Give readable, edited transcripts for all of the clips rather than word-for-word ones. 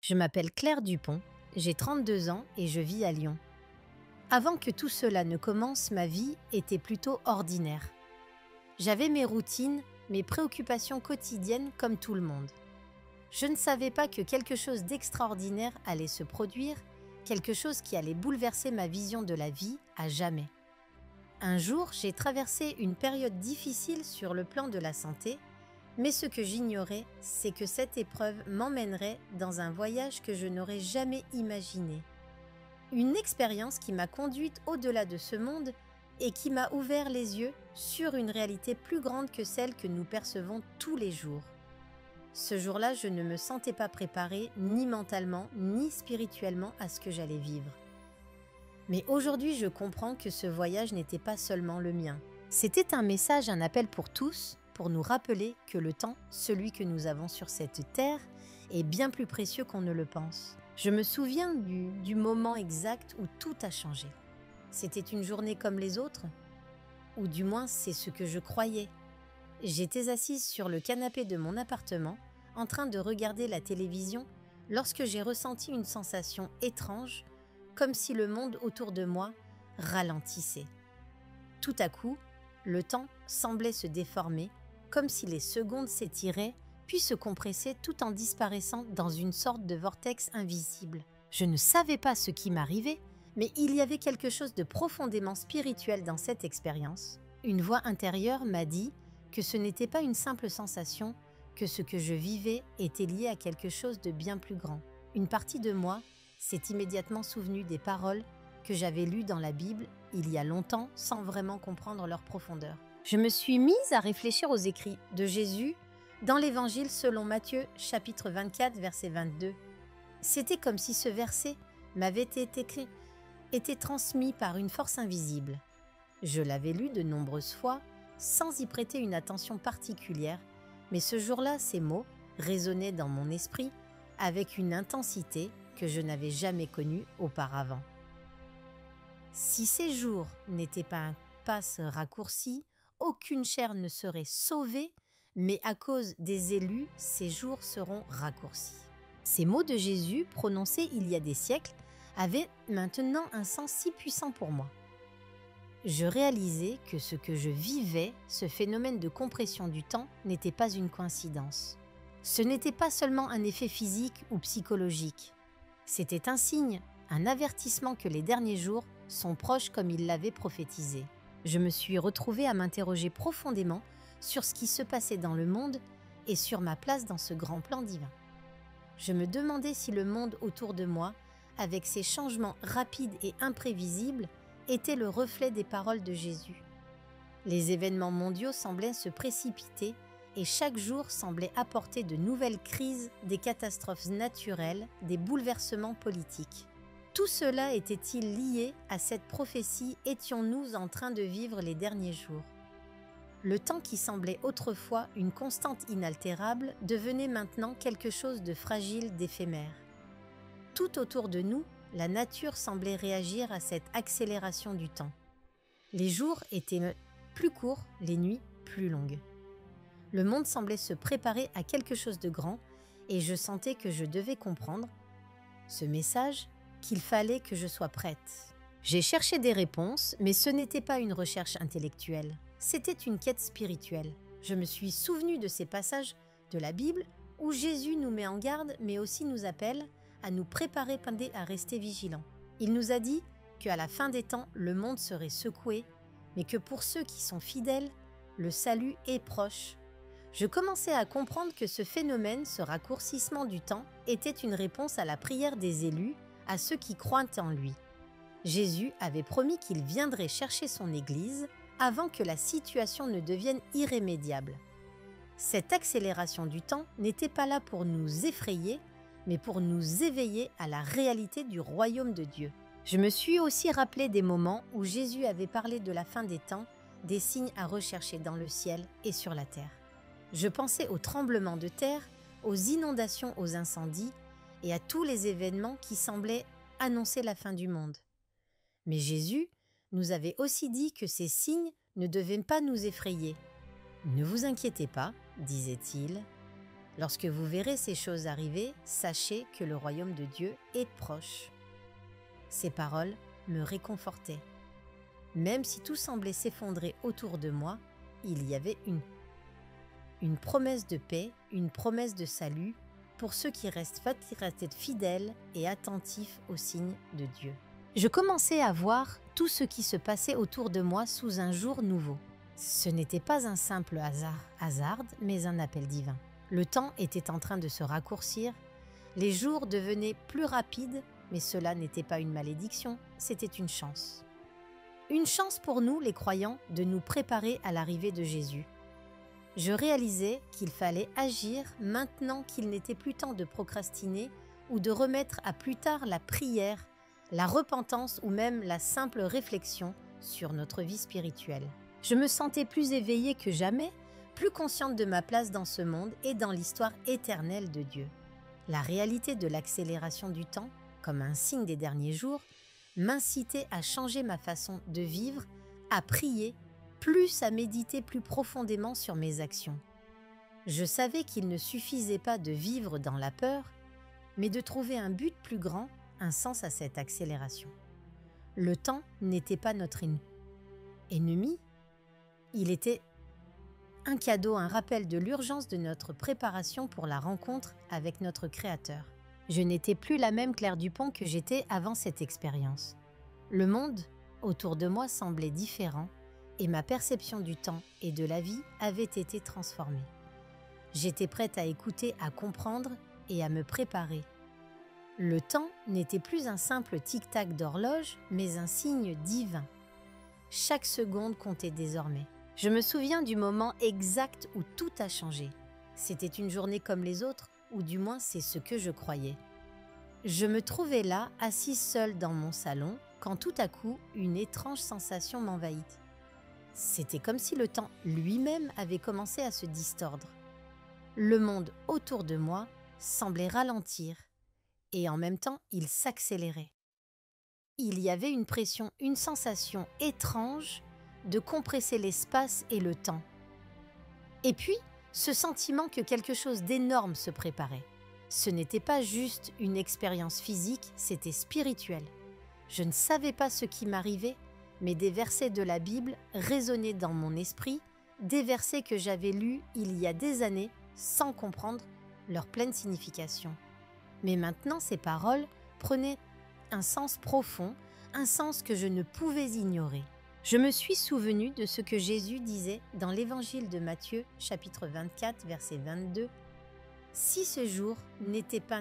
Je m'appelle Claire Dupont, j'ai 32 ans et je vis à Lyon. Avant que tout cela ne commence, ma vie était plutôt ordinaire. J'avais mes routines, mes préoccupations quotidiennes comme tout le monde. Je ne savais pas que quelque chose d'extraordinaire allait se produire, quelque chose qui allait bouleverser ma vision de la vie à jamais. Un jour, j'ai traversé une période difficile sur le plan de la santé, mais ce que j'ignorais, c'est que cette épreuve m'emmènerait dans un voyage que je n'aurais jamais imaginé. Une expérience qui m'a conduite au-delà de ce monde et qui m'a ouvert les yeux sur une réalité plus grande que celle que nous percevons tous les jours. Ce jour-là, je ne me sentais pas préparée, ni mentalement, ni spirituellement, à ce que j'allais vivre. Mais aujourd'hui, je comprends que ce voyage n'était pas seulement le mien. C'était un message, un appel pour tous, pour nous rappeler que le temps, celui que nous avons sur cette terre, est bien plus précieux qu'on ne le pense. Je me souviens du moment exact où tout a changé. C'était une journée comme les autres, ou du moins c'est ce que je croyais. J'étais assise sur le canapé de mon appartement, en train de regarder la télévision, lorsque j'ai ressenti une sensation étrange, comme si le monde autour de moi ralentissait. Tout à coup, le temps semblait se déformer, comme si les secondes s'étiraient, puis se compressaient tout en disparaissant dans une sorte de vortex invisible. Je ne savais pas ce qui m'arrivait, mais il y avait quelque chose de profondément spirituel dans cette expérience. Une voix intérieure m'a dit que ce n'était pas une simple sensation, que ce que je vivais était lié à quelque chose de bien plus grand. Une partie de moi s'est immédiatement souvenue des paroles que j'avais lues dans la Bible il y a longtemps sans vraiment comprendre leur profondeur. Je me suis mise à réfléchir aux écrits de Jésus dans l'Évangile selon Matthieu, chapitre 24, verset 22. C'était comme si ce verset m'avait été transmis par une force invisible. Je l'avais lu de nombreuses fois, sans y prêter une attention particulière, mais ce jour-là, ces mots résonnaient dans mon esprit avec une intensité que je n'avais jamais connue auparavant. Si ces jours n'étaient pas un passe raccourci, aucune chair ne serait sauvée, mais à cause des élus, ces jours seront raccourcis. Ces mots de Jésus, prononcés il y a des siècles, avaient maintenant un sens si puissant pour moi. Je réalisais que ce que je vivais, ce phénomène de compression du temps, n'était pas une coïncidence. Ce n'était pas seulement un effet physique ou psychologique. C'était un signe, un avertissement que les derniers jours sont proches comme il l'avait prophétisé. Je me suis retrouvée à m'interroger profondément sur ce qui se passait dans le monde et sur ma place dans ce grand plan divin. Je me demandais si le monde autour de moi, avec ses changements rapides et imprévisibles, était le reflet des paroles de Jésus. Les événements mondiaux semblaient se précipiter et chaque jour semblait apporter de nouvelles crises, des catastrophes naturelles, des bouleversements politiques. Tout cela était-il lié à cette prophétie? Étions-nous en train de vivre les derniers jours? Le temps qui semblait autrefois une constante inaltérable devenait maintenant quelque chose de fragile, d'éphémère. Tout autour de nous, la nature semblait réagir à cette accélération du temps. Les jours étaient plus courts, les nuits plus longues. Le monde semblait se préparer à quelque chose de grand et je sentais que je devais comprendre ce message, qu'il fallait que je sois prête. J'ai cherché des réponses, mais ce n'était pas une recherche intellectuelle. C'était une quête spirituelle. Je me suis souvenue de ces passages de la Bible où Jésus nous met en garde, mais aussi nous appelle à nous préparer à rester vigilants. Il nous a dit qu'à la fin des temps, le monde serait secoué, mais que pour ceux qui sont fidèles, le salut est proche. Je commençais à comprendre que ce phénomène, ce raccourcissement du temps, était une réponse à la prière des élus, à ceux qui croient en lui. Jésus avait promis qu'il viendrait chercher son Église avant que la situation ne devienne irrémédiable. Cette accélération du temps n'était pas là pour nous effrayer, mais pour nous éveiller à la réalité du royaume de Dieu. Je me suis aussi rappelé des moments où Jésus avait parlé de la fin des temps, des signes à rechercher dans le ciel et sur la terre. Je pensais aux tremblements de terre, aux inondations, aux incendies et à tous les événements qui semblaient annoncer la fin du monde. Mais Jésus nous avait aussi dit que ces signes ne devaient pas nous effrayer. « Ne vous inquiétez pas, disait-il, Lorsque vous verrez ces choses arriver, sachez que le royaume de Dieu est proche. » Ces paroles me réconfortaient. Même si tout semblait s'effondrer autour de moi, il y avait une promesse de paix, une promesse de salut pour ceux qui restent fidèles et attentifs aux signes de Dieu. Je commençais à voir tout ce qui se passait autour de moi sous un jour nouveau. Ce n'était pas un simple hasard, mais un appel divin. Le temps était en train de se raccourcir, les jours devenaient plus rapides, mais cela n'était pas une malédiction, c'était une chance. Une chance pour nous, les croyants, de nous préparer à l'arrivée de Jésus. Je réalisais qu'il fallait agir maintenant qu'il n'était plus temps de procrastiner ou de remettre à plus tard la prière, la repentance ou même la simple réflexion sur notre vie spirituelle. Je me sentais plus éveillée que jamais, plus consciente de ma place dans ce monde et dans l'histoire éternelle de Dieu. La réalité de l'accélération du temps, comme un signe des derniers jours, m'incitait à changer ma façon de vivre, à prier, plus à méditer plus profondément sur mes actions. Je savais qu'il ne suffisait pas de vivre dans la peur, mais de trouver un but plus grand, un sens à cette accélération. Le temps n'était pas notre ennemi, il était un cadeau, un rappel de l'urgence de notre préparation pour la rencontre avec notre Créateur. Je n'étais plus la même Claire Dupont que j'étais avant cette expérience. Le monde autour de moi semblait différent et ma perception du temps et de la vie avait été transformée. J'étais prête à écouter, à comprendre et à me préparer. Le temps n'était plus un simple tic-tac d'horloge, mais un signe divin. Chaque seconde comptait désormais. Je me souviens du moment exact où tout a changé. C'était une journée comme les autres, ou du moins c'est ce que je croyais. Je me trouvais là, assise seule dans mon salon, quand tout à coup, une étrange sensation m'envahit. C'était comme si le temps lui-même avait commencé à se distordre. Le monde autour de moi semblait ralentir, et en même temps, il s'accélérait. Il y avait une pression, une sensation étrange de compresser l'espace et le temps. Et puis, ce sentiment que quelque chose d'énorme se préparait. Ce n'était pas juste une expérience physique, c'était spirituel. Je ne savais pas ce qui m'arrivait, mais des versets de la Bible résonnaient dans mon esprit, des versets que j'avais lus il y a des années sans comprendre leur pleine signification. Mais maintenant, ces paroles prenaient un sens profond, un sens que je ne pouvais ignorer. Je me suis souvenu de ce que Jésus disait dans l'évangile de Matthieu, chapitre 24, verset 22. « Si ce jour n'était pas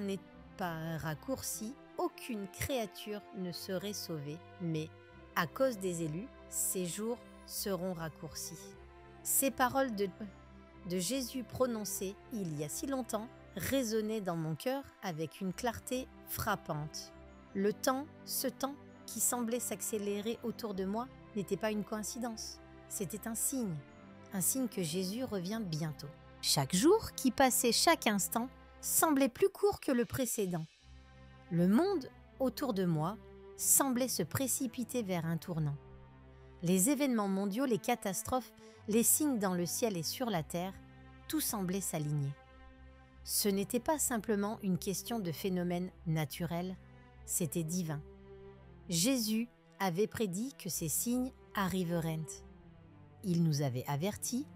raccourci, aucune créature ne serait sauvée, mais à cause des élus, ces jours seront raccourcis. » Ces paroles de Jésus prononcées il y a si longtemps résonnaient dans mon cœur avec une clarté frappante. Le temps, ce temps qui semblait s'accélérer autour de moi, n'était pas une coïncidence. C'était un signe que Jésus revient bientôt. Chaque jour qui passait, chaque instant, semblait plus court que le précédent. Le monde autour de moi semblait se précipiter vers un tournant. Les événements mondiaux, les catastrophes, les signes dans le ciel et sur la terre, tout semblait s'aligner. Ce n'était pas simplement une question de phénomène naturel, c'était divin. Jésus avait prédit que ces signes arriveraient. Il nous avait avertis,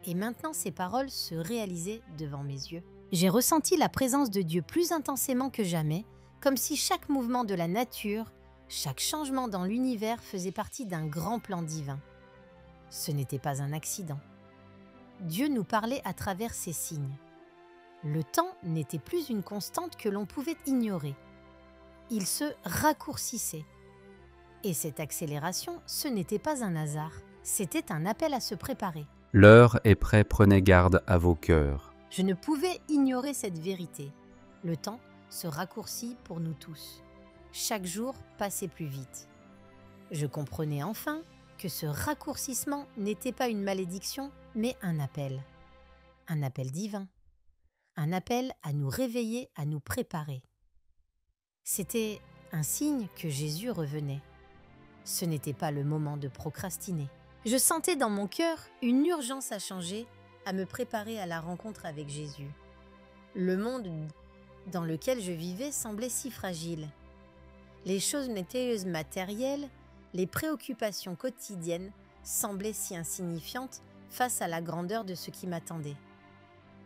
et maintenant ces paroles se réalisaient devant mes yeux. J'ai ressenti la présence de Dieu plus intensément que jamais, comme si chaque mouvement de la nature, chaque changement dans l'univers faisait partie d'un grand plan divin. Ce n'était pas un accident. Dieu nous parlait à travers ces signes. Le temps n'était plus une constante que l'on pouvait ignorer. Il se raccourcissait. Et cette accélération, ce n'était pas un hasard, c'était un appel à se préparer. L'heure est près, prenez garde à vos cœurs. Je ne pouvais ignorer cette vérité. Le temps se raccourcit pour nous tous. Chaque jour passait plus vite. Je comprenais enfin que ce raccourcissement n'était pas une malédiction, mais un appel divin, un appel à nous réveiller, à nous préparer. C'était un signe que Jésus revenait. Ce n'était pas le moment de procrastiner. Je sentais dans mon cœur une urgence à changer, à me préparer à la rencontre avec Jésus. Le monde dans lequel je vivais semblait si fragile. Les choses matérielles, les préoccupations quotidiennes semblaient si insignifiantes face à la grandeur de ce qui m'attendait.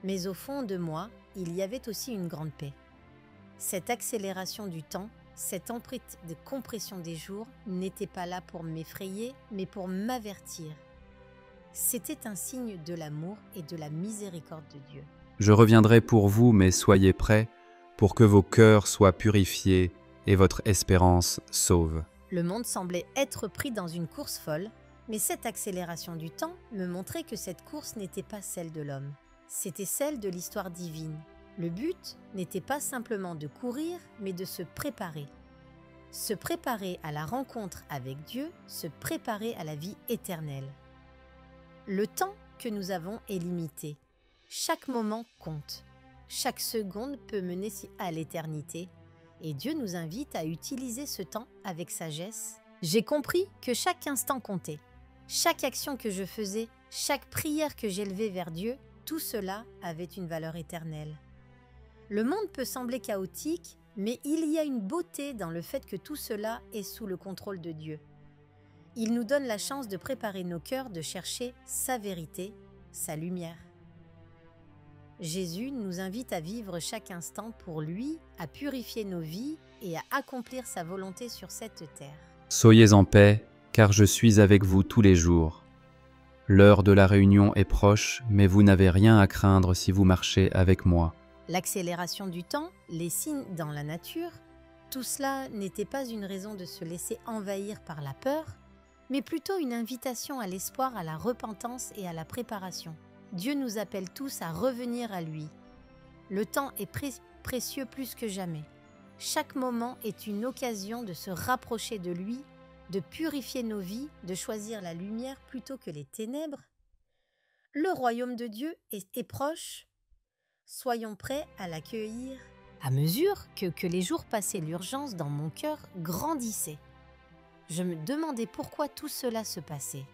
Mais au fond de moi, il y avait aussi une grande paix. Cette accélération du temps, cette empreinte de compression des jours n'était pas là pour m'effrayer, mais pour m'avertir. C'était un signe de l'amour et de la miséricorde de Dieu. Je reviendrai pour vous, mais soyez prêts pour que vos cœurs soient purifiés et votre espérance sauve. Le monde semblait être pris dans une course folle, mais cette accélération du temps me montrait que cette course n'était pas celle de l'homme. C'était celle de l'histoire divine. Le but n'était pas simplement de courir, mais de se préparer. Se préparer à la rencontre avec Dieu, se préparer à la vie éternelle. Le temps que nous avons est limité. Chaque moment compte. Chaque seconde peut mener à l'éternité. Et Dieu nous invite à utiliser ce temps avec sagesse. J'ai compris que chaque instant comptait. Chaque action que je faisais, chaque prière que j'élevais vers Dieu, tout cela avait une valeur éternelle. Le monde peut sembler chaotique, mais il y a une beauté dans le fait que tout cela est sous le contrôle de Dieu. Il nous donne la chance de préparer nos cœurs, de chercher sa vérité, sa lumière. Jésus nous invite à vivre chaque instant pour lui, à purifier nos vies et à accomplir sa volonté sur cette terre. Soyez en paix, car je suis avec vous tous les jours. L'heure de la réunion est proche, mais vous n'avez rien à craindre si vous marchez avec moi. L'accélération du temps, les signes dans la nature, tout cela n'était pas une raison de se laisser envahir par la peur, mais plutôt une invitation à l'espoir, à la repentance et à la préparation. Dieu nous appelle tous à revenir à lui. Le temps est précieux plus que jamais. Chaque moment est une occasion de se rapprocher de lui, de purifier nos vies, de choisir la lumière plutôt que les ténèbres. Le royaume de Dieu est proche. Soyons prêts à l'accueillir. À mesure que les jours passaient, l'urgence dans mon cœur grandissait. Je me demandais pourquoi tout cela se passait.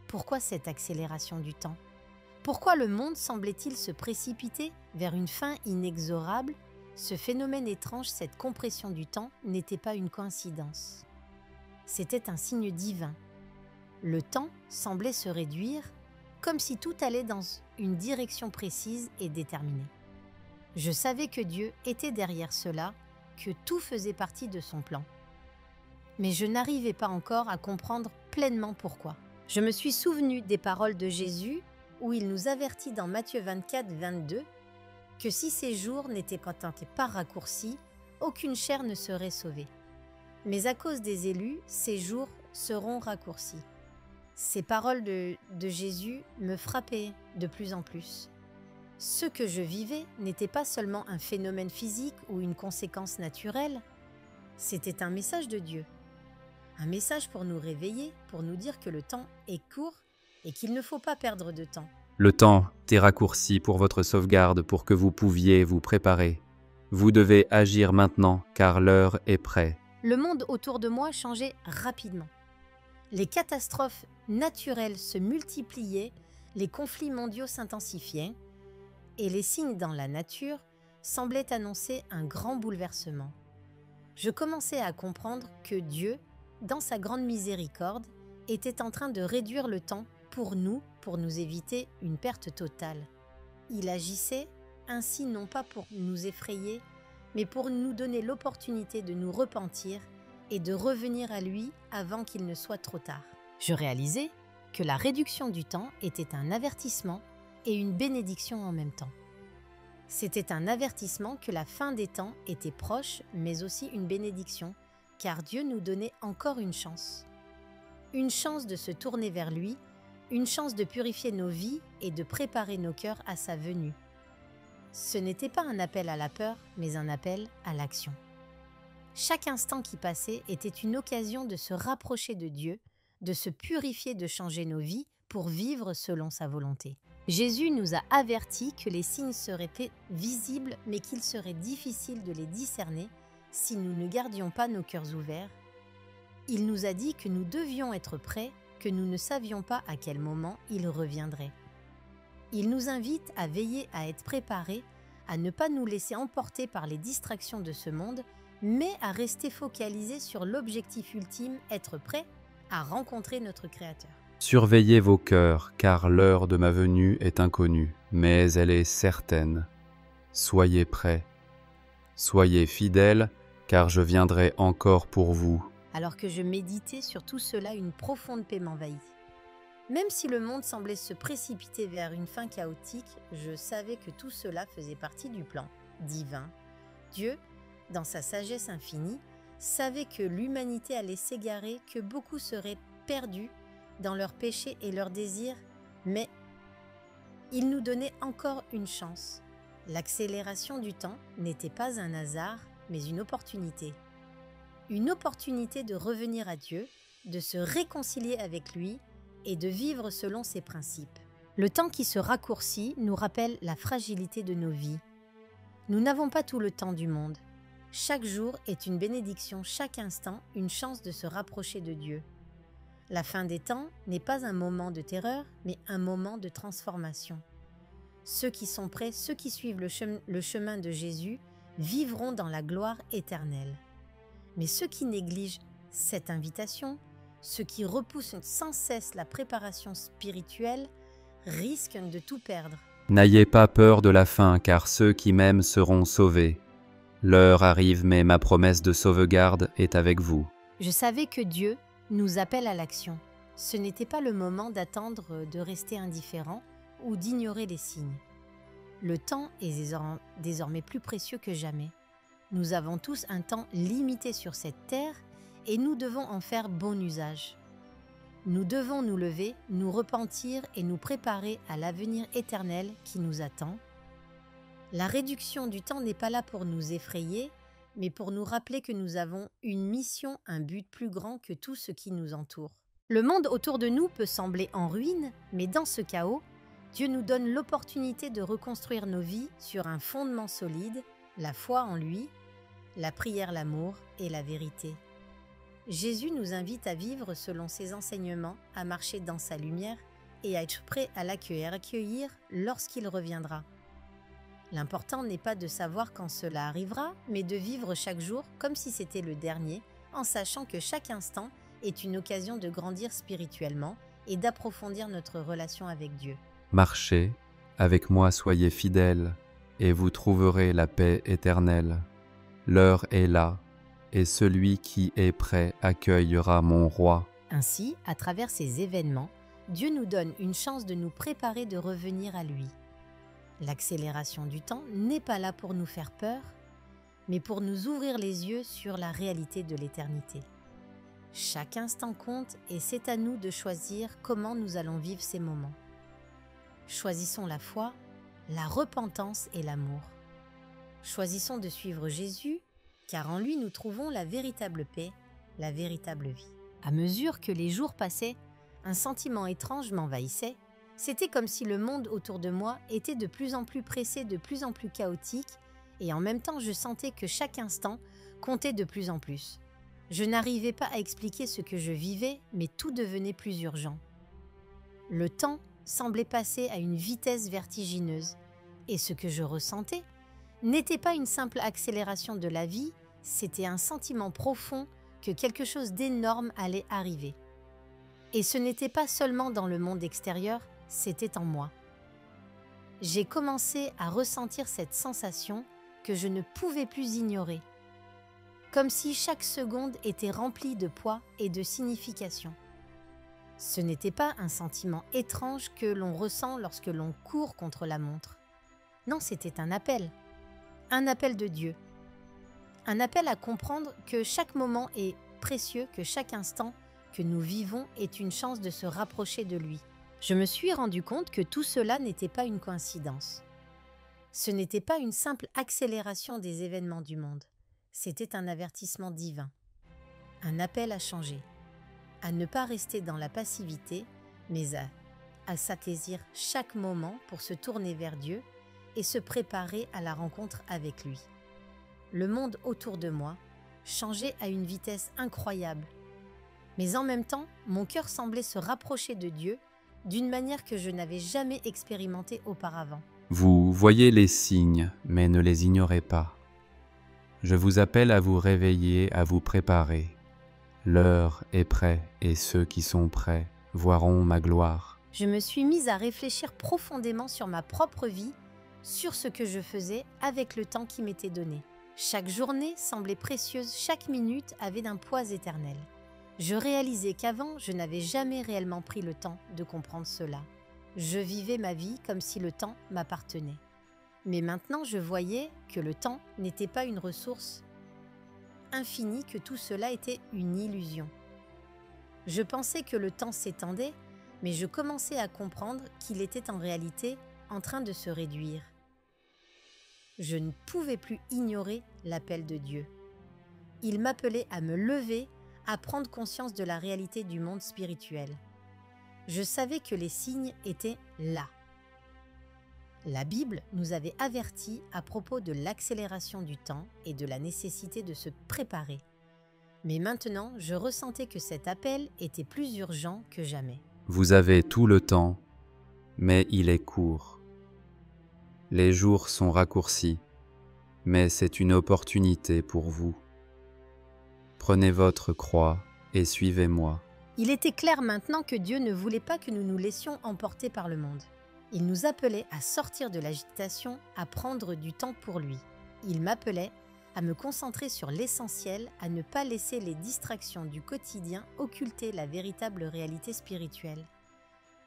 Pourquoi cette accélération du temps? Pourquoi le monde semblait-il se précipiter vers une fin inexorable? Ce phénomène étrange, cette compression du temps, n'était pas une coïncidence. C'était un signe divin. Le temps semblait se réduire, comme si tout allait dans une direction précise et déterminée. Je savais que Dieu était derrière cela, que tout faisait partie de son plan. Mais je n'arrivais pas encore à comprendre pleinement pourquoi. Je me suis souvenu des paroles de Jésus où il nous avertit dans Matthieu 24, 22 que si ces jours n'étaient pas raccourcis, aucune chair ne serait sauvée. Mais à cause des élus, ces jours seront raccourcis. Ces paroles de Jésus me frappaient de plus en plus. Ce que je vivais n'était pas seulement un phénomène physique ou une conséquence naturelle, c'était un message de Dieu. Un message pour nous réveiller, pour nous dire que le temps est court et qu'il ne faut pas perdre de temps. Le temps est raccourci pour votre sauvegarde pour que vous pouviez vous préparer. Vous devez agir maintenant car l'heure est près. Le monde autour de moi changeait rapidement. Les catastrophes naturelles se multipliaient, les conflits mondiaux s'intensifiaient et les signes dans la nature semblaient annoncer un grand bouleversement. Je commençais à comprendre que Dieu, dans sa grande miséricorde, était en train de réduire le temps pour nous éviter une perte totale. Il agissait ainsi non pas pour nous effrayer, mais pour nous donner l'opportunité de nous repentir et de revenir à lui avant qu'il ne soit trop tard. Je réalisais que la réduction du temps était un avertissement et une bénédiction en même temps. C'était un avertissement que la fin des temps était proche, mais aussi une bénédiction, car Dieu nous donnait encore une chance. Une chance de se tourner vers lui, une chance de purifier nos vies et de préparer nos cœurs à sa venue. Ce n'était pas un appel à la peur, mais un appel à l'action. Chaque instant qui passait était une occasion de se rapprocher de Dieu, de se purifier, de changer nos vies pour vivre selon sa volonté. Jésus nous a avertis que les signes seraient visibles, mais qu'il serait difficile de les discerner si nous ne gardions pas nos cœurs ouverts. Il nous a dit que nous devions être prêts, que nous ne savions pas à quel moment il reviendrait. Il nous invite à veiller à être préparés à ne pas nous laisser emporter par les distractions de ce monde, mais à rester focalisés sur l'objectif ultime, être prêt à rencontrer notre Créateur. Surveillez vos cœurs, car l'heure de ma venue est inconnue, mais elle est certaine. Soyez prêts. Soyez fidèles, car je viendrai encore pour vous. Alors que je méditais sur tout cela, une profonde paix m'envahit. Même si le monde semblait se précipiter vers une fin chaotique, je savais que tout cela faisait partie du plan divin. Dieu, dans sa sagesse infinie, savait que l'humanité allait s'égarer, que beaucoup seraient perdus dans leurs péchés et leurs désirs, mais il nous donnait encore une chance. L'accélération du temps n'était pas un hasard, mais une opportunité. Une opportunité de revenir à Dieu, de se réconcilier avec lui et de vivre selon ses principes. Le temps qui se raccourcit nous rappelle la fragilité de nos vies. Nous n'avons pas tout le temps du monde. Chaque jour est une bénédiction, chaque instant une chance de se rapprocher de Dieu. La fin des temps n'est pas un moment de terreur, mais un moment de transformation. Ceux qui sont prêts, ceux qui suivent le chemin de Jésus, vivront dans la gloire éternelle. Mais ceux qui négligent cette invitation, ceux qui repoussent sans cesse la préparation spirituelle, risquent de tout perdre. N'ayez pas peur de la fin, car ceux qui m'aiment seront sauvés. L'heure arrive, mais ma promesse de sauvegarde est avec vous. Je savais que Dieu nous appelle à l'action. Ce n'était pas le moment d'attendre de rester indifférent ou d'ignorer les signes. Le temps est désormais plus précieux que jamais. Nous avons tous un temps limité sur cette terre et nous devons en faire bon usage. Nous devons nous lever, nous repentir et nous préparer à l'avenir éternel qui nous attend. La réduction du temps n'est pas là pour nous effrayer, mais pour nous rappeler que nous avons une mission, un but plus grand que tout ce qui nous entoure. Le monde autour de nous peut sembler en ruine, mais dans ce chaos, Dieu nous donne l'opportunité de reconstruire nos vies sur un fondement solide, la foi en lui, la prière, l'amour et la vérité. Jésus nous invite à vivre selon ses enseignements, à marcher dans sa lumière et à être prêt à l'accueillir lorsqu'il reviendra. L'important n'est pas de savoir quand cela arrivera, mais de vivre chaque jour comme si c'était le dernier, en sachant que chaque instant est une occasion de grandir spirituellement et d'approfondir notre relation avec Dieu. Marchez, avec moi soyez fidèles, et vous trouverez la paix éternelle. L'heure est là, et celui qui est prêt accueillera mon roi. Ainsi, à travers ces événements, Dieu nous donne une chance de nous préparer de revenir à lui. L'accélération du temps n'est pas là pour nous faire peur, mais pour nous ouvrir les yeux sur la réalité de l'éternité. Chaque instant compte et c'est à nous de choisir comment nous allons vivre ces moments. Choisissons la foi, la repentance et l'amour. Choisissons de suivre Jésus, car en lui nous trouvons la véritable paix, la véritable vie. À mesure que les jours passaient, un sentiment étrange m'envahissait. C'était comme si le monde autour de moi était de plus en plus pressé, de plus en plus chaotique, et en même temps je sentais que chaque instant comptait de plus en plus. Je n'arrivais pas à expliquer ce que je vivais, mais tout devenait plus urgent. Le temps semblait passer à une vitesse vertigineuse, et ce que je ressentais n'était pas une simple accélération de la vie, c'était un sentiment profond que quelque chose d'énorme allait arriver. Et ce n'était pas seulement dans le monde extérieur, c'était en moi. J'ai commencé à ressentir cette sensation que je ne pouvais plus ignorer, comme si chaque seconde était remplie de poids et de signification. Ce n'était pas un sentiment étrange que l'on ressent lorsque l'on court contre la montre. Non, c'était un appel de Dieu. Un appel à comprendre que chaque moment est précieux, que chaque instant que nous vivons est une chance de se rapprocher de lui. Je me suis rendu compte que tout cela n'était pas une coïncidence. Ce n'était pas une simple accélération des événements du monde. C'était un avertissement divin. Un appel à changer, à ne pas rester dans la passivité, mais à s'attésair chaque moment pour se tourner vers Dieu et se préparer à la rencontre avec lui. Le monde autour de moi changeait à une vitesse incroyable. Mais en même temps, mon cœur semblait se rapprocher de Dieu d'une manière que je n'avais jamais expérimentée auparavant. Vous voyez les signes, mais ne les ignorez pas. Je vous appelle à vous réveiller, à vous préparer. L'heure est près, et ceux qui sont prêts verront ma gloire. Je me suis mise à réfléchir profondément sur ma propre vie, sur ce que je faisais avec le temps qui m'était donné. Chaque journée semblait précieuse, chaque minute avait d'un poids éternel. Je réalisais qu'avant, je n'avais jamais réellement pris le temps de comprendre cela. Je vivais ma vie comme si le temps m'appartenait. Mais maintenant, je voyais que le temps n'était pas une ressource infinie, que tout cela était une illusion. Je pensais que le temps s'étendait, mais je commençais à comprendre qu'il était en réalité en train de se réduire. Je ne pouvais plus ignorer l'appel de Dieu. Il m'appelait à me lever, à prendre conscience de la réalité du monde spirituel. Je savais que les signes étaient là. La Bible nous avait avertis à propos de l'accélération du temps et de la nécessité de se préparer. Mais maintenant, je ressentais que cet appel était plus urgent que jamais. Vous avez tout le temps, mais il est court. Les jours sont raccourcis, mais c'est une opportunité pour vous. Prenez votre croix et suivez-moi. Il était clair maintenant que Dieu ne voulait pas que nous nous laissions emporter par le monde. Il nous appelait à sortir de l'agitation, à prendre du temps pour lui. Il m'appelait à me concentrer sur l'essentiel, à ne pas laisser les distractions du quotidien occulter la véritable réalité spirituelle.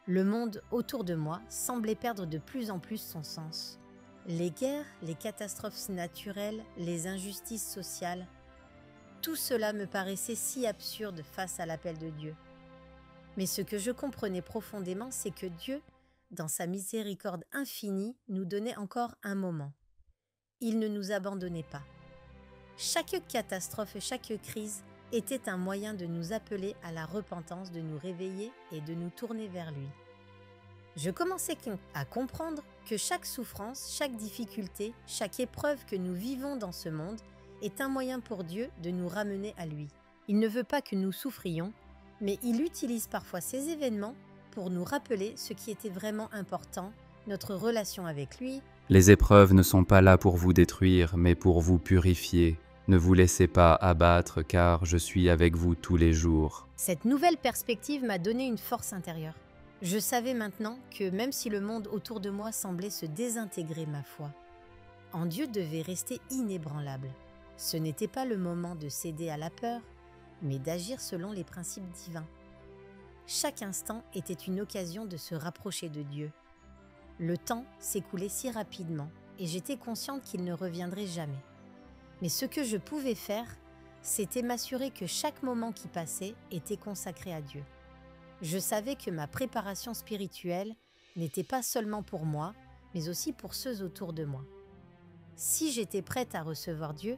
Le monde autour de moi semblait perdre de plus en plus son sens. Les guerres, les catastrophes naturelles, les injustices sociales, tout cela me paraissait si absurde face à l'appel de Dieu. Mais ce que je comprenais profondément, c'est que Dieu, dans sa miséricorde infinie, nous donnait encore un moment. Il ne nous abandonnait pas. Chaque catastrophe, chaque crise était un moyen de nous appeler à la repentance, de nous réveiller et de nous tourner vers lui. Je commençais à comprendre que chaque souffrance, chaque difficulté, chaque épreuve que nous vivons dans ce monde est un moyen pour Dieu de nous ramener à lui. Il ne veut pas que nous souffrions, mais il utilise parfois ces événements pour nous rappeler ce qui était vraiment important, notre relation avec lui. Les épreuves ne sont pas là pour vous détruire, mais pour vous purifier. Ne vous laissez pas abattre, car je suis avec vous tous les jours. Cette nouvelle perspective m'a donné une force intérieure. Je savais maintenant que même si le monde autour de moi semblait se désintégrer, ma foi en Dieu devait rester inébranlable. Ce n'était pas le moment de céder à la peur, mais d'agir selon les principes divins. Chaque instant était une occasion de se rapprocher de Dieu. Le temps s'écoulait si rapidement et j'étais consciente qu'il ne reviendrait jamais. Mais ce que je pouvais faire, c'était m'assurer que chaque moment qui passait était consacré à Dieu. Je savais que ma préparation spirituelle n'était pas seulement pour moi, mais aussi pour ceux autour de moi. Si j'étais prête à recevoir Dieu,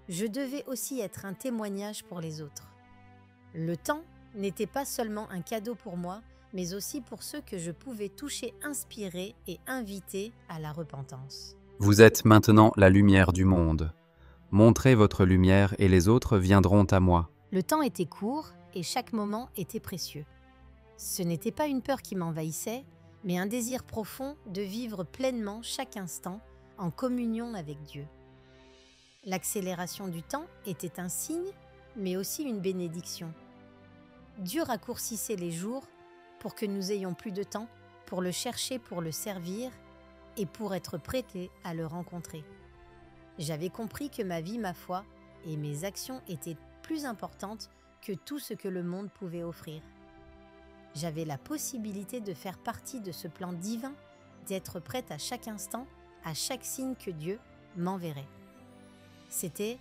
je devais aussi être un témoignage pour les autres. Le temps n'était pas seulement un cadeau pour moi, mais aussi pour ceux que je pouvais toucher, inspirer et inviter à la repentance. Vous êtes maintenant la lumière du monde. Montrez votre lumière et les autres viendront à moi. Le temps était court et chaque moment était précieux. Ce n'était pas une peur qui m'envahissait, mais un désir profond de vivre pleinement chaque instant en communion avec Dieu. L'accélération du temps était un signe, mais aussi une bénédiction. Dieu raccourcissait les jours pour que nous ayons plus de temps pour le chercher, pour le servir et pour être prêtés à le rencontrer. J'avais compris que ma vie, ma foi et mes actions étaient plus importantes que tout ce que le monde pouvait offrir. J'avais la possibilité de faire partie de ce plan divin, d'être prête à chaque instant, à chaque signe que Dieu m'enverrait. C'était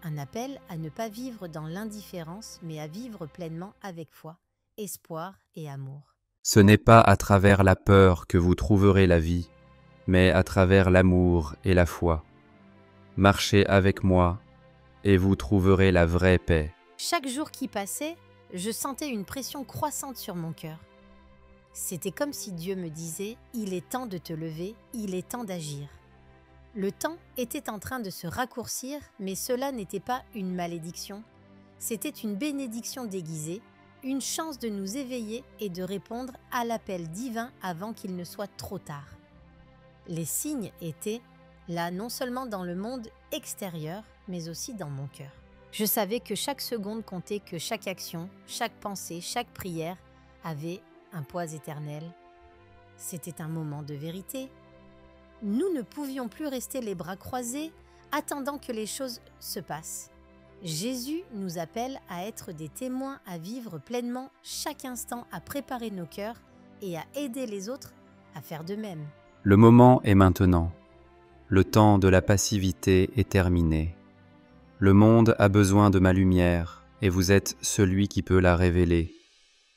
un appel à ne pas vivre dans l'indifférence, mais à vivre pleinement avec foi, espoir et amour. Ce n'est pas à travers la peur que vous trouverez la vie, mais à travers l'amour et la foi. Marchez avec moi et vous trouverez la vraie paix. Chaque jour qui passait, je sentais une pression croissante sur mon cœur. C'était comme si Dieu me disait « Il est temps de te lever, il est temps d'agir ». Le temps était en train de se raccourcir, mais cela n'était pas une malédiction. C'était une bénédiction déguisée, une chance de nous éveiller et de répondre à l'appel divin avant qu'il ne soit trop tard. Les signes étaient là non seulement dans le monde extérieur, mais aussi dans mon cœur. Je savais que chaque seconde comptait, que chaque action, chaque pensée, chaque prière avait un poids éternel. C'était un moment de vérité. Nous ne pouvions plus rester les bras croisés, attendant que les choses se passent. Jésus nous appelle à être des témoins, à vivre pleinement chaque instant, à préparer nos cœurs et à aider les autres à faire de même. Le moment est maintenant. Le temps de la passivité est terminé. Le monde a besoin de ma lumière, et vous êtes celui qui peut la révéler.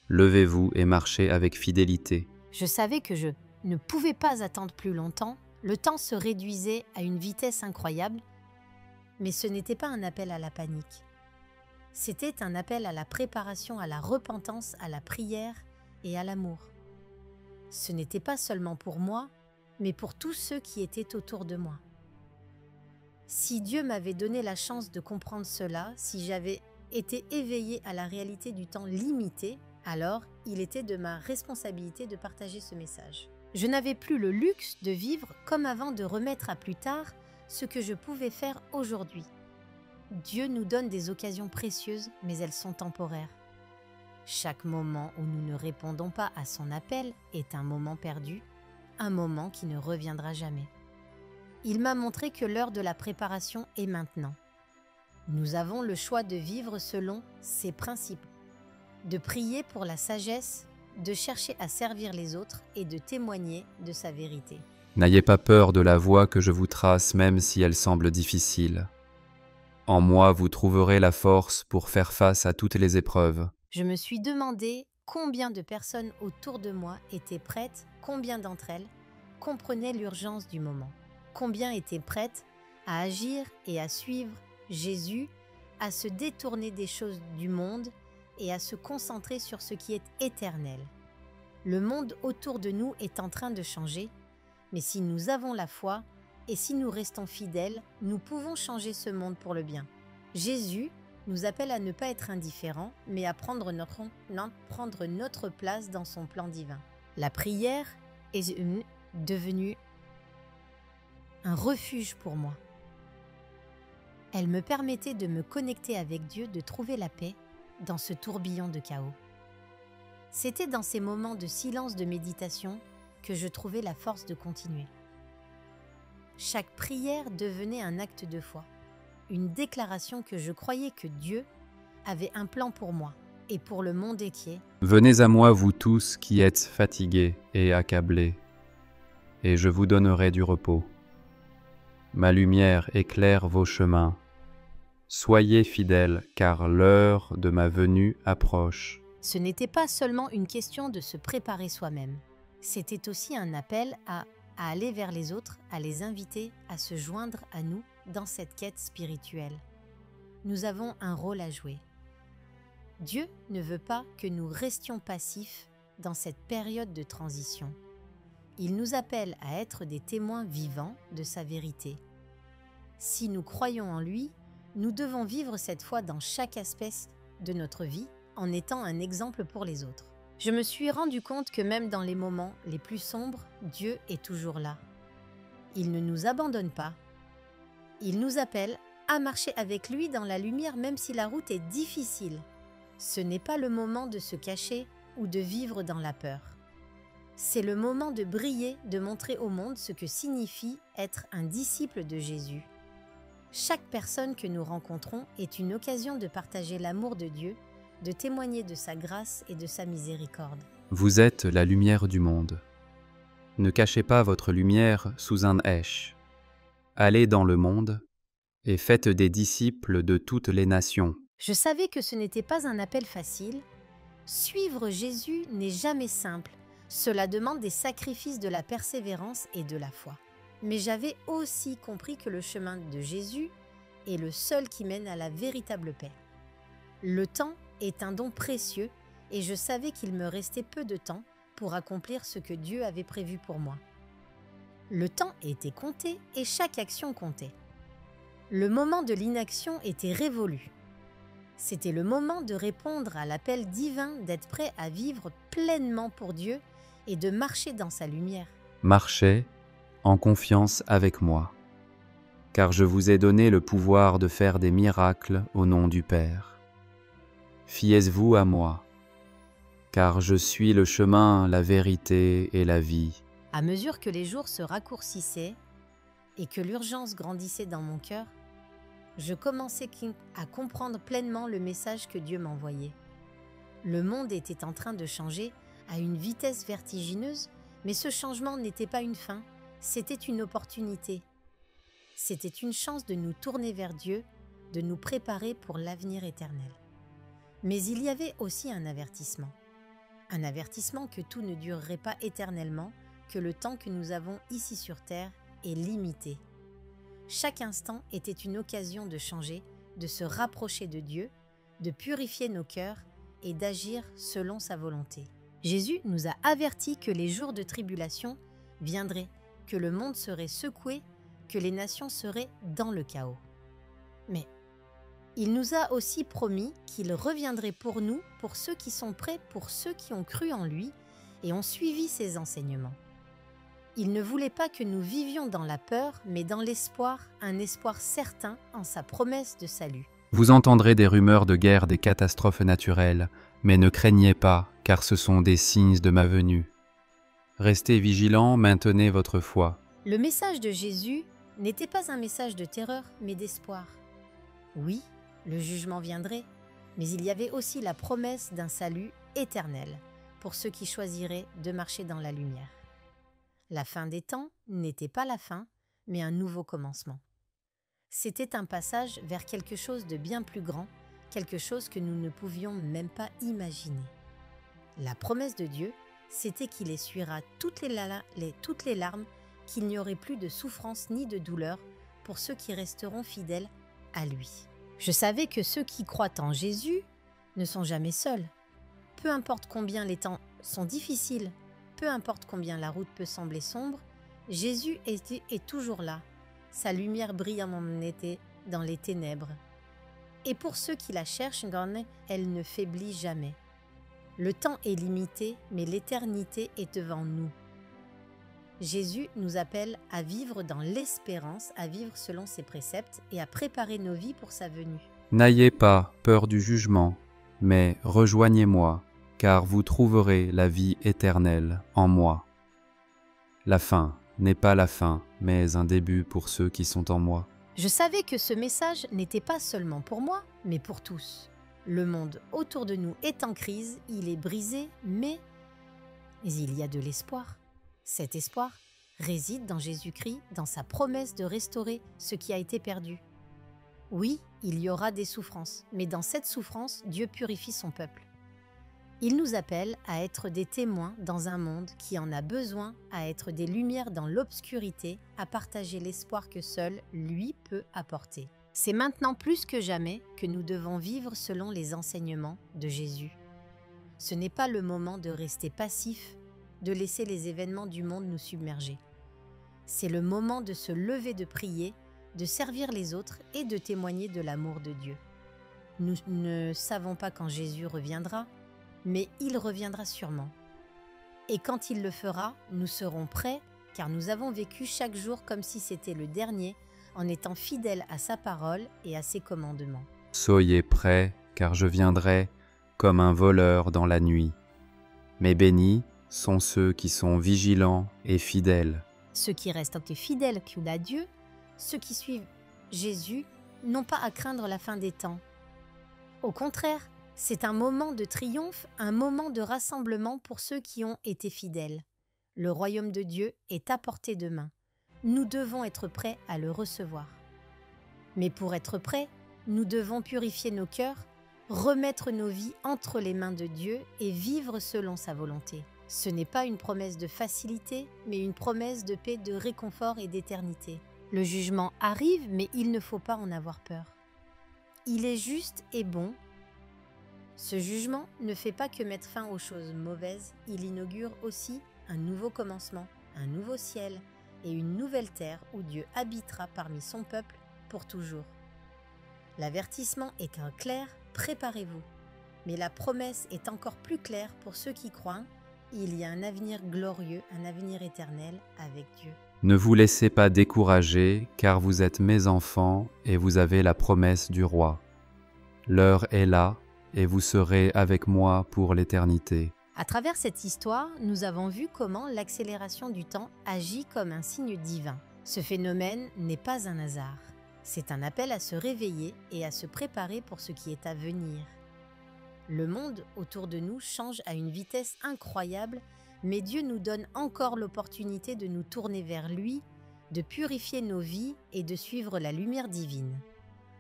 Levez-vous et marchez avec fidélité. Je savais que je ne pouvais pas attendre plus longtemps. Le temps se réduisait à une vitesse incroyable, mais ce n'était pas un appel à la panique. C'était un appel à la préparation, à la repentance, à la prière et à l'amour. Ce n'était pas seulement pour moi, mais pour tous ceux qui étaient autour de moi. Si Dieu m'avait donné la chance de comprendre cela, si j'avais été éveillée à la réalité du temps limité, alors il était de ma responsabilité de partager ce message. Je n'avais plus le luxe de vivre comme avant, de remettre à plus tard ce que je pouvais faire aujourd'hui. Dieu nous donne des occasions précieuses, mais elles sont temporaires. Chaque moment où nous ne répondons pas à son appel est un moment perdu, un moment qui ne reviendra jamais. Il m'a montré que l'heure de la préparation est maintenant. Nous avons le choix de vivre selon ses principes, de prier pour la sagesse, de chercher à servir les autres et de témoigner de sa vérité. N'ayez pas peur de la voie que je vous trace, même si elle semble difficile. En moi, vous trouverez la force pour faire face à toutes les épreuves. Je me suis demandé combien de personnes autour de moi étaient prêtes, combien d'entre elles comprenaient l'urgence du moment, combien étaient prêtes à agir et à suivre Jésus, à se détourner des choses du monde et à se concentrer sur ce qui est éternel. Le monde autour de nous est en train de changer, mais si nous avons la foi et si nous restons fidèles, nous pouvons changer ce monde pour le bien. Jésus nous appelle à ne pas être indifférents, mais à prendre notre place dans son plan divin. La prière est devenue un refuge pour moi. Elle me permettait de me connecter avec Dieu, de trouver la paix dans ce tourbillon de chaos. C'était dans ces moments de silence, de méditation, que je trouvais la force de continuer. Chaque prière devenait un acte de foi, une déclaration que je croyais que Dieu avait un plan pour moi et pour le monde entier. Venez à moi, vous tous qui êtes fatigués et accablés, et je vous donnerai du repos. Ma lumière éclaire vos chemins. Soyez fidèles, car l'heure de ma venue approche. Ce n'était pas seulement une question de se préparer soi-même. C'était aussi un appel à aller vers les autres, à les inviter à se joindre à nous dans cette quête spirituelle. Nous avons un rôle à jouer. Dieu ne veut pas que nous restions passifs dans cette période de transition. Il nous appelle à être des témoins vivants de sa vérité. Si nous croyons en lui, nous devons vivre cette foi dans chaque aspect de notre vie en étant un exemple pour les autres. Je me suis rendu compte que même dans les moments les plus sombres, Dieu est toujours là. Il ne nous abandonne pas. Il nous appelle à marcher avec lui dans la lumière même si la route est difficile. Ce n'est pas le moment de se cacher ou de vivre dans la peur. C'est le moment de briller, de montrer au monde ce que signifie être un disciple de Jésus. Chaque personne que nous rencontrons est une occasion de partager l'amour de Dieu, de témoigner de sa grâce et de sa miséricorde. Vous êtes la lumière du monde. Ne cachez pas votre lumière sous un hèche. Allez dans le monde et faites des disciples de toutes les nations. Je savais que ce n'était pas un appel facile. Suivre Jésus n'est jamais simple. Cela demande des sacrifices, de la persévérance et de la foi. Mais j'avais aussi compris que le chemin de Jésus est le seul qui mène à la véritable paix. Le temps est un don précieux et je savais qu'il me restait peu de temps pour accomplir ce que Dieu avait prévu pour moi. Le temps était compté et chaque action comptait. Le moment de l'inaction était révolu. C'était le moment de répondre à l'appel divin, d'être prêt à vivre pleinement pour Dieu et de marcher dans sa lumière. Marchez en confiance avec moi, car je vous ai donné le pouvoir de faire des miracles au nom du Père. Fiez-vous à moi, car je suis le chemin, la vérité et la vie. À mesure que les jours se raccourcissaient et que l'urgence grandissait dans mon cœur, je commençais à comprendre pleinement le message que Dieu m'envoyait. Le monde était en train de changer à une vitesse vertigineuse, mais ce changement n'était pas une fin, c'était une opportunité. C'était une chance de nous tourner vers Dieu, de nous préparer pour l'avenir éternel. Mais il y avait aussi un avertissement que tout ne durerait pas éternellement, que le temps que nous avons ici sur terre est limité. Chaque instant était une occasion de changer, de se rapprocher de Dieu, de purifier nos cœurs et d'agir selon sa volonté. Jésus nous a avertis que les jours de tribulation viendraient, que le monde serait secoué, que les nations seraient dans le chaos. Mais il nous a aussi promis qu'il reviendrait pour nous, pour ceux qui sont prêts, pour ceux qui ont cru en lui et ont suivi ses enseignements. Il ne voulait pas que nous vivions dans la peur, mais dans l'espoir, un espoir certain en sa promesse de salut. Vous entendrez des rumeurs de guerre, des catastrophes naturelles, mais ne craignez pas, car ce sont des signes de ma venue. Restez vigilants, maintenez votre foi. Le message de Jésus n'était pas un message de terreur, mais d'espoir. Oui, le jugement viendrait, mais il y avait aussi la promesse d'un salut éternel pour ceux qui choisiraient de marcher dans la lumière. La fin des temps n'était pas la fin, mais un nouveau commencement. C'était un passage vers quelque chose de bien plus grand, quelque chose que nous ne pouvions même pas imaginer. La promesse de Dieu, c'était qu'il essuiera toutes les larmes, qu'il n'y aurait plus de souffrance ni de douleur pour ceux qui resteront fidèles à lui. Je savais que ceux qui croient en Jésus ne sont jamais seuls. Peu importe combien les temps sont difficiles, peu importe combien la route peut sembler sombre, Jésus est toujours là. Sa lumière brille dans les ténèbres. Et pour ceux qui la cherchent, elle ne faiblit jamais. Le temps est limité, mais l'éternité est devant nous. Jésus nous appelle à vivre dans l'espérance, à vivre selon ses préceptes et à préparer nos vies pour sa venue. N'ayez pas peur du jugement, mais rejoignez-moi, car vous trouverez la vie éternelle en moi. La fin n'est pas la fin, mais un début pour ceux qui sont en moi. Je savais que ce message n'était pas seulement pour moi, mais pour tous. Le monde autour de nous est en crise, il est brisé, mais il y a de l'espoir. Cet espoir réside dans Jésus-Christ, dans sa promesse de restaurer ce qui a été perdu. Oui, il y aura des souffrances, mais dans cette souffrance, Dieu purifie son peuple. Il nous appelle à être des témoins dans un monde qui en a besoin, à être des lumières dans l'obscurité, à partager l'espoir que seul lui peut apporter. C'est maintenant plus que jamais que nous devons vivre selon les enseignements de Jésus. Ce n'est pas le moment de rester passif, de laisser les événements du monde nous submerger. C'est le moment de se lever, de prier, de servir les autres et de témoigner de l'amour de Dieu. Nous ne savons pas quand Jésus reviendra, mais il reviendra sûrement. Et quand il le fera, nous serons prêts, car nous avons vécu chaque jour comme si c'était le dernier, en étant fidèles à sa parole et à ses commandements. Soyez prêts, car je viendrai comme un voleur dans la nuit. Mais bénis sont ceux qui sont vigilants et fidèles. Ceux qui restent fidèles à Dieu, ceux qui suivent Jésus, n'ont pas à craindre la fin des temps. Au contraire, c'est un moment de triomphe, un moment de rassemblement pour ceux qui ont été fidèles. Le royaume de Dieu est à portée de main. Nous devons être prêts à le recevoir. Mais pour être prêts, nous devons purifier nos cœurs, remettre nos vies entre les mains de Dieu et vivre selon sa volonté. Ce n'est pas une promesse de facilité, mais une promesse de paix, de réconfort et d'éternité. Le jugement arrive, mais il ne faut pas en avoir peur. Il est juste et bon. Ce jugement ne fait pas que mettre fin aux choses mauvaises, il inaugure aussi un nouveau commencement, un nouveau ciel et une nouvelle terre où Dieu habitera parmi son peuple pour toujours. L'avertissement est clair, préparez-vous. Mais la promesse est encore plus claire pour ceux qui croient. Il y a un avenir glorieux, un avenir éternel avec Dieu. Ne vous laissez pas décourager, car vous êtes mes enfants et vous avez la promesse du roi. L'heure est là, et vous serez avec moi pour l'éternité. À travers cette histoire, nous avons vu comment l'accélération du temps agit comme un signe divin. Ce phénomène n'est pas un hasard. C'est un appel à se réveiller et à se préparer pour ce qui est à venir. Le monde autour de nous change à une vitesse incroyable, mais Dieu nous donne encore l'opportunité de nous tourner vers lui, de purifier nos vies et de suivre la lumière divine.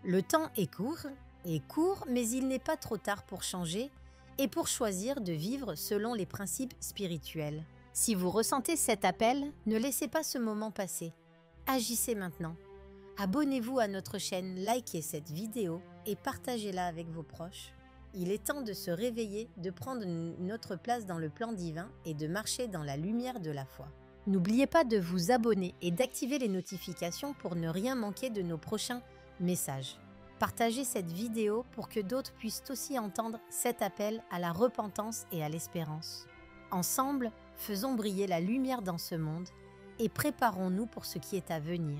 Le temps est court, mais il n'est pas trop tard pour changer et pour choisir de vivre selon les principes spirituels. Si vous ressentez cet appel, ne laissez pas ce moment passer. Agissez maintenant. Abonnez-vous à notre chaîne, likez cette vidéo et partagez-la avec vos proches. Il est temps de se réveiller, de prendre notre place dans le plan divin et de marcher dans la lumière de la foi. N'oubliez pas de vous abonner et d'activer les notifications pour ne rien manquer de nos prochains messages. Partagez cette vidéo pour que d'autres puissent aussi entendre cet appel à la repentance et à l'espérance. Ensemble, faisons briller la lumière dans ce monde et préparons-nous pour ce qui est à venir.